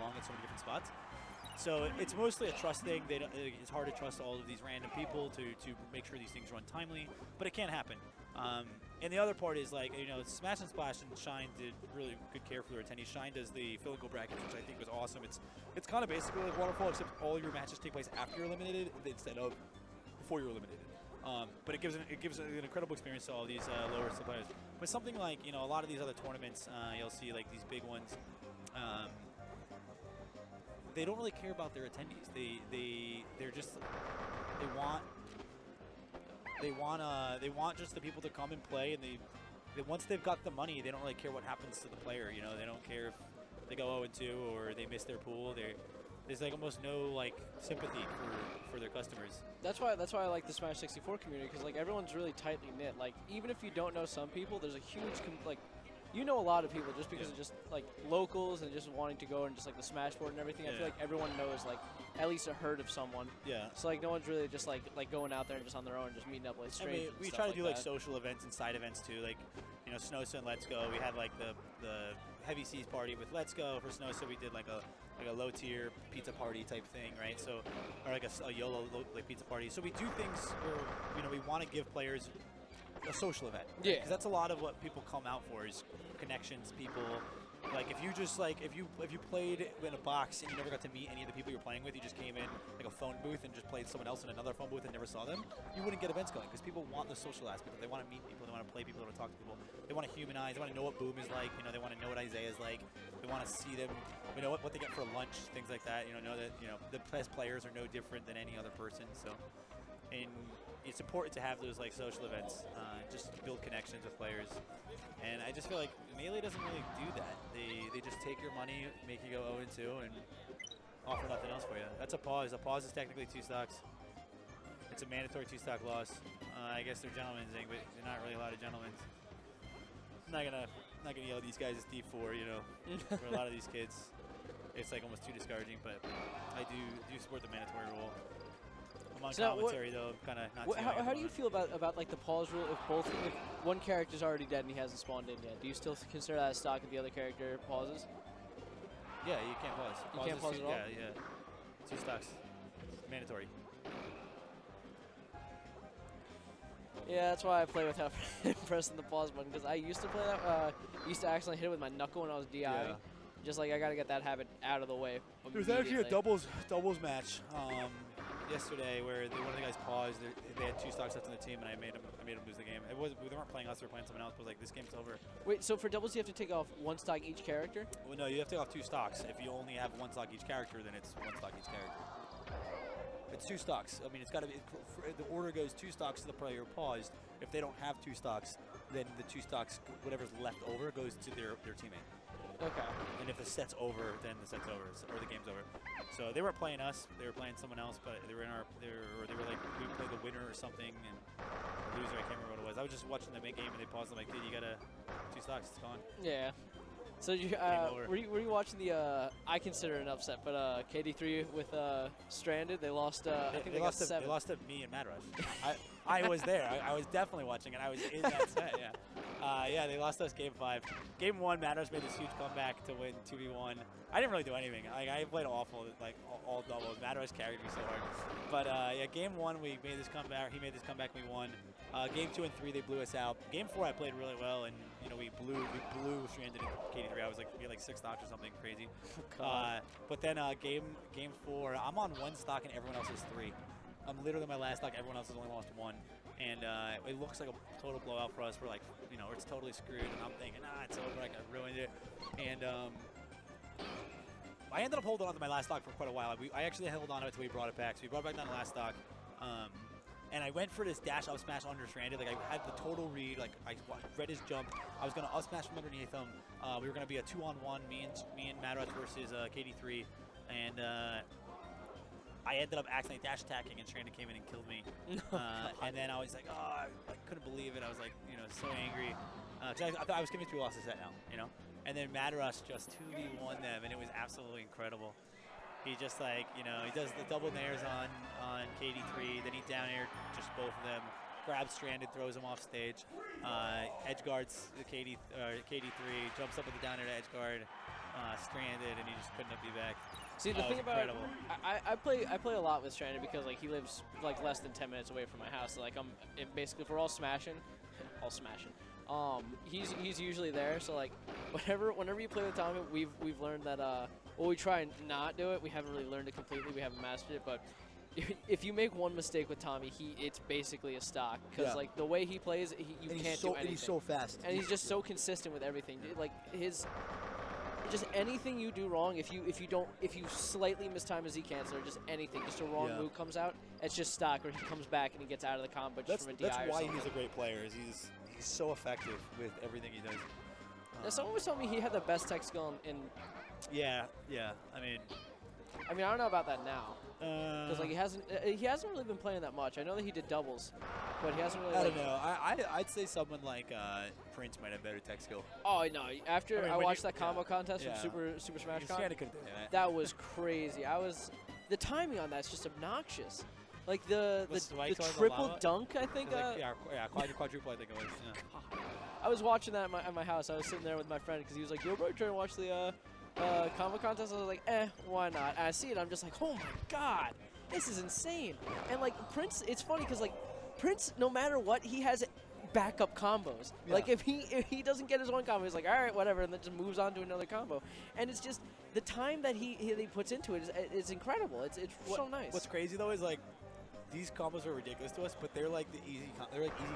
belong in so many different spots. So it's mostly a trust thing. It's hard to trust all of these random people to make sure these things run timely, but it can happen. And the other part is, like, you know, Smash and Splash and Shine did really good care for their attendees. Shine does the fill and go brackets, which I think was awesome. It's kind of basically like Waterfall, except all your matches take place after you're eliminated instead of before you're eliminated. But it gives an incredible experience to all these lower still players. But something like, you know, a lot of these other tournaments, you'll see like these big ones. They don't really care about their attendees. They want just the people to come and play, and they once they've got the money, they don't really care what happens to the player. You know, they don't care if they go 0-2 or they miss their pool. There's like almost no like sympathy for their customers. That's why I like the Smash 64 community, because like everyone's really tightly knit. Like even if you don't know some people, there's a huge you know a lot of people just because of just like locals and just wanting to go and just like the Smash board and everything. I feel like everyone knows like at least a herd of someone. Yeah. So like no one's really just like going out there and just on their own and just meeting up like strangers. I mean, we try to do like social events and side events too. Like, you know, Snowsa and Let's Go. We had like the Heavy Seas party with Let's Go. For Snowsa, we did like a low tier pizza party type thing, right? So, or like a YOLO like pizza party. So we do things where, you know, we want to give players a social event. Right? Yeah. Because that's a lot of what people come out for is connections, people. Like if you just like if you played in a box and you never got to meet any of the people you're playing with, you just came in like a phone booth and just played someone else in another phone booth and never saw them, you wouldn't get events going because people want the social aspect. They want to meet people, they want to play people, they want to talk to people, they want to humanize, they want to know what Boom is like, you know, they want to know what Isaiah is like, they want to see them, you know, what they get for lunch, things like that. You know that, you know, the best players are no different than any other person. So, and it's important to have those like social events, just to build connections with players. And I just feel like Melee doesn't really do that. They just take your money, make you go 0-2, and offer nothing else for you. That's a pause. A pause is technically 2 stocks. It's a mandatory 2-stock loss. I guess they're gentlemen's thing, but they're not really a lot of gentlemen's. I'm not gonna yell at these guys as D4, you know. For a lot of these kids, it's like almost too discouraging. But I do support the mandatory rule. I'm on commentary though, kind of not. How do you feel about like the pause rule if one character's already dead and he hasn't spawned in yet? Do you still consider that a stock if the other character pauses? Yeah, you can't pause. You can't pause at all? Yeah. 2 stocks. Mandatory. Yeah, that's why I play without pressing the pause button, because I used to play that. Used to accidentally hit it with my knuckle when I was DIing. Yeah. Just like I got to get that habit out of the way. There's actually a doubles match yesterday where one of the guys paused. They had 2 stocks left in the team, and I made them lose the game. They weren't playing us; they were playing someone else. But like, this game's over. Wait, so for doubles, you have to take off 1 stock each character? Well, no, you have to take off 2 stocks. If you only have 1 stock each character, then it's 1 stock each character. It's 2 stocks. I mean, it's got to be. The order goes 2 stocks to the player paused. If they don't have 2 stocks, then the 2 stocks, whatever's left over, goes to their teammate. Okay. And if the set's over, then the set's over, or the game's over. So they weren't playing us; they were playing someone else. But they were they were like, we played the winner or something, and the loser, I can't remember what it was. I was just watching the main game, and they paused. I'm like, dude, you got 2 stocks, it's gone. Yeah. So were you watching the? I consider it an upset, but KD3 with Stranded, they lost. I think they lost 7. They lost to me and Mad Rush. I was there. I was definitely watching, and I was in that set. Yeah. Yeah, they lost us Game 5. Game 1, Mad Rush made this huge comeback to win 2v1. I didn't really do anything. Like, I played awful, like all doubles. Mad Rush carried me so hard. But yeah, Game 1 we made this comeback. He made this comeback. We won. Game 2 and 3 they blew us out. Game 4 I played really well, and you know we blew Stranded and KD3. I was like, we had like 6 stocks or something crazy. But then game 4, I'm on 1 stock and everyone else is 3. I'm literally my last stock. Everyone else has only lost 1. And it looks like a total blowout for us. We're like, you know, it's totally screwed. And I'm thinking, it's over. I ruined it. And I ended up holding on to my last stock for quite a while. I actually held on to it until we brought it back. So we brought it back down to last stock. And I went for this dash up smash under Stranded. Like, I had the total read. Like, I read his jump. I was going to up smash from underneath him. We were going to be a 2-on-1, me and Mad Rush versus KD3. And I ended up accidentally dash attacking, and Stranded came in and killed me. And then I was like, I couldn't believe it. I was like, you know, so angry. Because I thought I was convinced we lost the set now, you know? And then Mad Rush just 2v1 them, and it was absolutely incredible. He just like, you know, he does the double nairs on KD3, then he down air just both of them, grabs Stranded, throws him off stage, edge guards the KD3, jumps up with the down air to edge guard, stranded, and he just couldn't be back. See, the thing about I play a lot with Stranded because like he lives like less than 10 minutes away from my house. So, like basically if we're all smashing, he's usually there. So like whenever you play with Tommy, we've learned that well, we try and not do it. We haven't really learned it completely. We haven't mastered it, but if you make one mistake with Tommy, it's basically a stock because like the way he plays, you can't do anything. And he's so fast. And he's just so consistent with everything. Like just anything you do wrong, if you slightly mistime a Z cancel or just anything, just a wrong move comes out, it's just stock, or he comes back and he gets out of the combo just from a DI. That's why he's a great player. He's so effective with everything he does. Now, someone was telling me he had the best tech skill in. Yeah. I mean, I don't know about that now. Because like he hasn't really been playing that much. I know that he did doubles, but he hasn't really. I don't know. I'd say someone like Prince might have better tech skill. Oh no! After I watched that combo contest from Super Smash Con, that was crazy. The timing on that's just obnoxious. Like the triple dunk, I think. Quadruple, I think it was. Yeah. God. I was watching that at my house. I was sitting there with my friend because he was like, "Yo, bro, trying to watch the combo contest." I was like, why not? And I see it, I'm just like, oh my god, this is insane. And like Prince, it's funny because like Prince, no matter what, he has backup combos. Yeah. Like if he doesn't get his one combo, he's like, all right, whatever, and then just moves on to another combo. And it's just the time that he puts into it is incredible. It's so nice. What's crazy though is like these combos are ridiculous to us, but they're like easy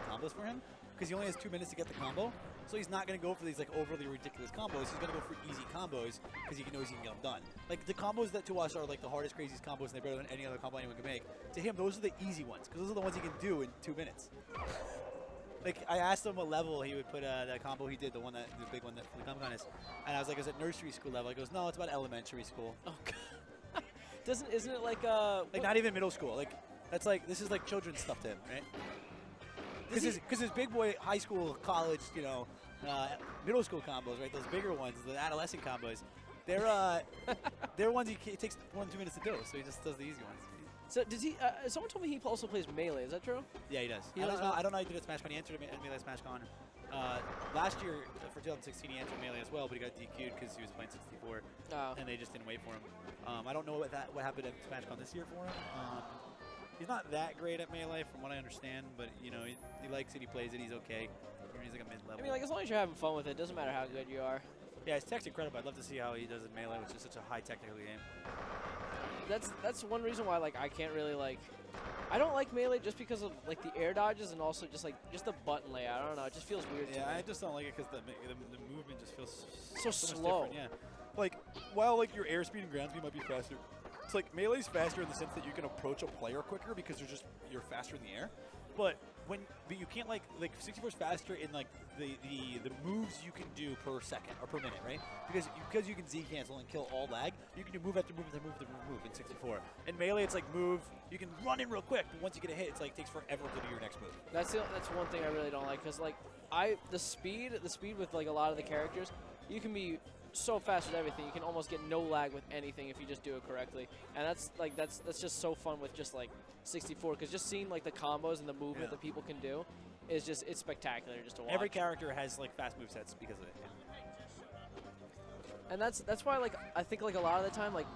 combos for him because he only has 2 minutes to get the combo. So he's not going to go for these like overly ridiculous combos. He's going to go for easy combos because he knows he can get them done. Like the combos that to us are like the hardest, craziest combos, and they're better than any other combo anyone can make. To him, those are the easy ones because those are the ones he can do in 2 minutes. Like I asked him what level he would put that combo he did, the big one that for the combo contest, and I was like, is it nursery school level? He goes, no, it's about elementary school. Oh god. Isn't it like not even middle school? Like this is like children's stuff to him, right? Because his big boy high school, college, middle school combos, right? Those bigger ones, the adolescent combos, they're ones it takes 1 or 2 minutes to do. So he just does the easy ones. So does he? Someone told me he also plays Melee. Is that true? Yeah, he does. I don't know how he did at Smash Con. He entered at Melee Smash Con. Last year for 2016, he entered Melee as well, but he got DQ'd because he was playing 64, and they just didn't wait for him. I don't know what happened at Smash Con this year for him. He's not that great at Melee, from what I understand, but he likes it, he plays it, he's okay. He's like a mid-level. I mean, like as long as you're having fun with it, doesn't matter how good you are. Yeah, his tech's incredible. I'd love to see how he does in Melee, which is such a high technical game. That's one reason why like I can't really like. I don't like Melee just because of like the air dodges and also just the button layout. I don't know, it just feels weird to me. I just don't like it because the movement just feels so slow. Yeah, like while like your airspeed and ground speed might be faster. It's like Melee's faster in the sense that you can approach a player quicker because you're faster in the air, but you can't like 64 is faster in like the moves you can do per second or per minute, right? Because you can Z cancel and kill all lag, you can do move after move after move after move in 64. In Melee, it's like move, you can run in real quick, but once you get a hit, it's like takes forever to do your next move. That's one thing I really don't like because like the speed with like a lot of the characters, you can be so fast with everything. You can almost get no lag with anything if you just do it correctly, and that's just so fun with just like 64 because just seeing like the combos and the movement that people can do is it's spectacular just to watch. Every character has like fast movesets because of it. And that's why like I think like a lot of the time like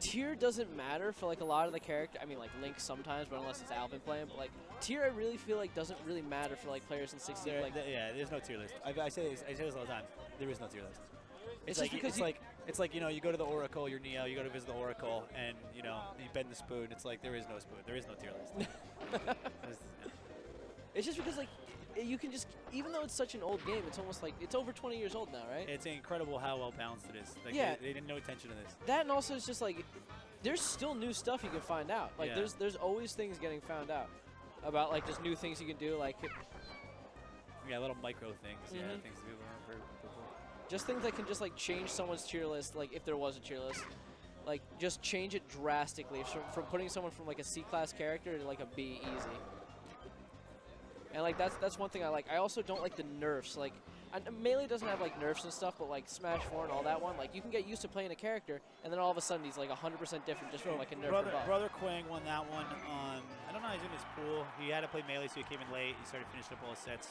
tier doesn't matter for like a lot of the character. I mean like Link sometimes, but unless it's Alvin playing, but like tier I really feel like doesn't really matter for like players in 16. There's no tier list. I say this all the time. There is no tier list. It's like you go to the Oracle, you're Neo, you go to visit the Oracle, and you bend the spoon. It's like there is no spoon. There is no tier list. It's just because like you can just, even though it's such an old game, it's almost like it's over 20 years old now, right? It's incredible how well balanced it is. Like they didn't know attention to this. That and also it's just like there's still new stuff you can find out. Like there's always things getting found out about like just new things you can do. Like little micro things. Yeah, things to do. Just things that can just like change someone's tier list, like if there was a tier list, like just change it drastically from putting someone from like a C-class character to like a B easy. And like that's one thing I like. I also don't like the nerfs. Like Melee doesn't have like nerfs and stuff, but like Smash 4 and all that one, like you can get used to playing a character, and then all of a sudden he's like 100% different just from like a nerf. Brother Quang won that one on. I don't know how he's in his pool. He had to play Melee, so he came in late. He started finishing up all his sets.